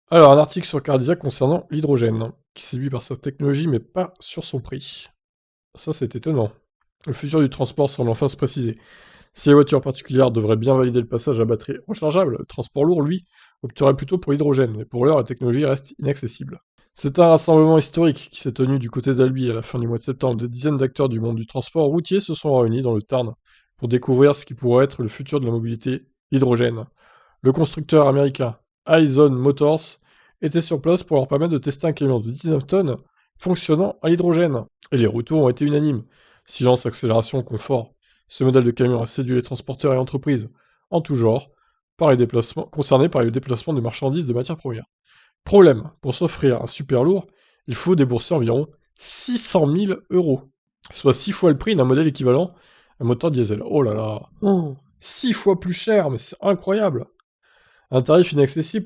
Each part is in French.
Alors, un article sur Cardiac concernant l'hydrogène, qui séduit par sa technologie mais pas sur son prix. Ça, c'est étonnant. Le futur du transport semble enfin se préciser. Si les voitures particulières devraient bien valider le passage à batterie rechargeable, le transport lourd, lui, opterait plutôt pour l'hydrogène, mais pour l'heure, la technologie reste inaccessible. C'est un rassemblement historique qui s'est tenu du côté d'Albi à la fin du mois de septembre. Des dizaines d'acteurs du monde du transport routier se sont réunis dans le Tarn pour découvrir ce qui pourrait être le futur de la mobilité hydrogène. Le constructeur américain Hyzon Motors était sur place pour leur permettre de tester un camion de 19 tonnes fonctionnant à l'hydrogène. Et les retours ont été unanimes. Silence, accélération, confort. Ce modèle de camion a séduit les transporteurs et entreprises, en tout genre, concernés par les déplacements de marchandises de matières premières. Problème, pour s'offrir un super lourd, il faut débourser environ 600 000 euros, soit 6 fois le prix d'un modèle équivalent à un moteur diesel. Oh là là, 6 fois plus cher, mais c'est incroyable. Un tarif inaccessible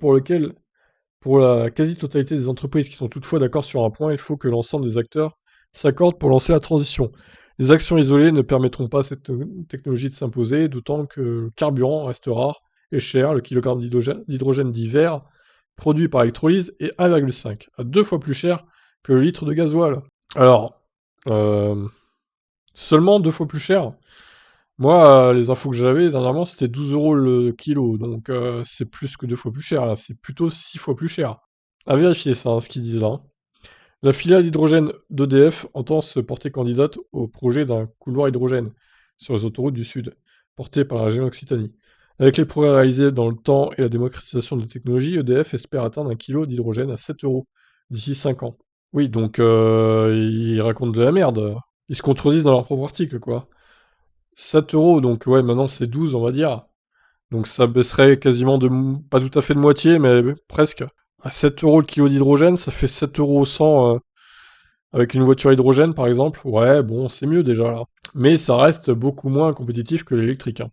pour la quasi-totalité des entreprises qui sont toutefois d'accord sur un point, il faut que l'ensemble des acteurs s'accordent pour lancer la transition. Les actions isolées ne permettront pas à cette technologie de s'imposer, d'autant que le carburant reste rare et cher. Le kilogramme d'hydrogène dit vert, produit par électrolyse, est 1,5, à 2 fois plus cher que le litre de gasoil. Alors, euh, seulement 2 fois plus cher. Moi, les infos que j'avais dernièrement, c'était 12 euros le kilo, donc c'est plus que 2 fois plus cher, là, c'est plutôt 6 fois plus cher. À vérifier ça, hein, ce qu'ils disent là, hein. La filiale d'hydrogène d'EDF entend se porter candidate au projet d'un couloir hydrogène sur les autoroutes du Sud, porté par la région Occitanie. Avec les progrès réalisés dans le temps et la démocratisation de la technologie, EDF espère atteindre un kilo d'hydrogène à 7 euros d'ici 5 ans. Oui, donc ils racontent de la merde. Ils se contredisent dans leur propre article, quoi. 7 euros, donc ouais, maintenant c'est 12, on va dire. Donc ça baisserait quasiment pas tout à fait de moitié, mais presque. À 7 euros le kilo d'hydrogène, ça fait 7 euros 100 avec une voiture hydrogène, par exemple. Ouais, bon, c'est mieux déjà, là. Mais ça reste beaucoup moins compétitif que l'électrique, hein,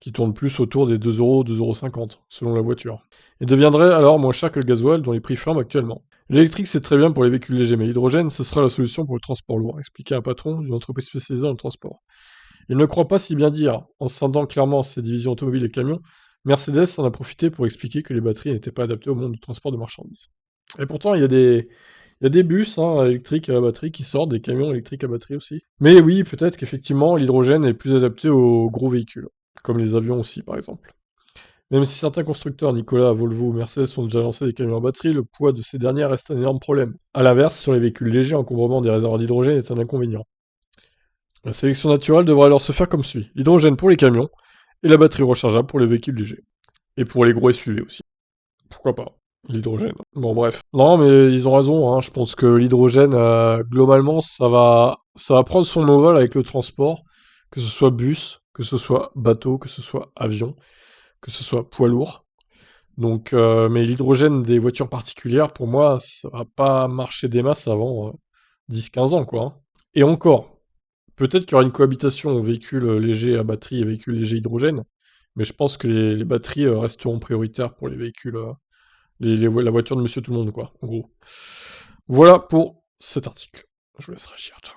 qui tourne plus autour des 2 euros, 2,50 €, selon la voiture. Et deviendrait alors moins cher que le gasoil, dont les prix flambent actuellement. L'électrique, c'est très bien pour les véhicules légers, mais l'hydrogène, ce sera la solution pour le transport lourd, expliquait un patron d'une entreprise spécialisée dans le transport. Il ne croit pas si bien dire. En scindant clairement ses divisions automobiles et camions, Mercedes en a profité pour expliquer que les batteries n'étaient pas adaptées au monde du transport de marchandises. Et pourtant, il y a des bus hein, électriques à batterie qui sortent, des camions électriques à batterie aussi. Mais oui, peut-être qu'effectivement, l'hydrogène est plus adapté aux gros véhicules, comme les avions aussi, par exemple. Même si certains constructeurs, Nikola, Volvo ou Mercedes, ont déjà lancé des camions à batterie, le poids de ces derniers reste un énorme problème. A l'inverse, sur les véhicules légers, l'encombrement des réservoirs d'hydrogène est un inconvénient. La sélection naturelle devrait alors se faire comme suit. L'hydrogène pour les camions et la batterie rechargeable pour les véhicules légers. Et pour les gros SUV aussi. Pourquoi pas l'hydrogène. Bon bref. Non mais ils ont raison, hein. Je pense que l'hydrogène, globalement, ça va prendre son envol avec le transport, que ce soit bus, que ce soit bateau, que ce soit avion, que ce soit poids lourd. Donc, mais l'hydrogène des voitures particulières, pour moi, ça va pas marcher des masses avant 10-15 ans, quoi, hein. Et encore, peut-être qu'il y aura une cohabitation véhicules légers à batterie et véhicules légers hydrogène, mais je pense que les batteries resteront prioritaires pour les véhicules, la voiture de Monsieur Tout le Monde, quoi, en gros. Voilà pour cet article. Je vous laisse réagir. Ciao.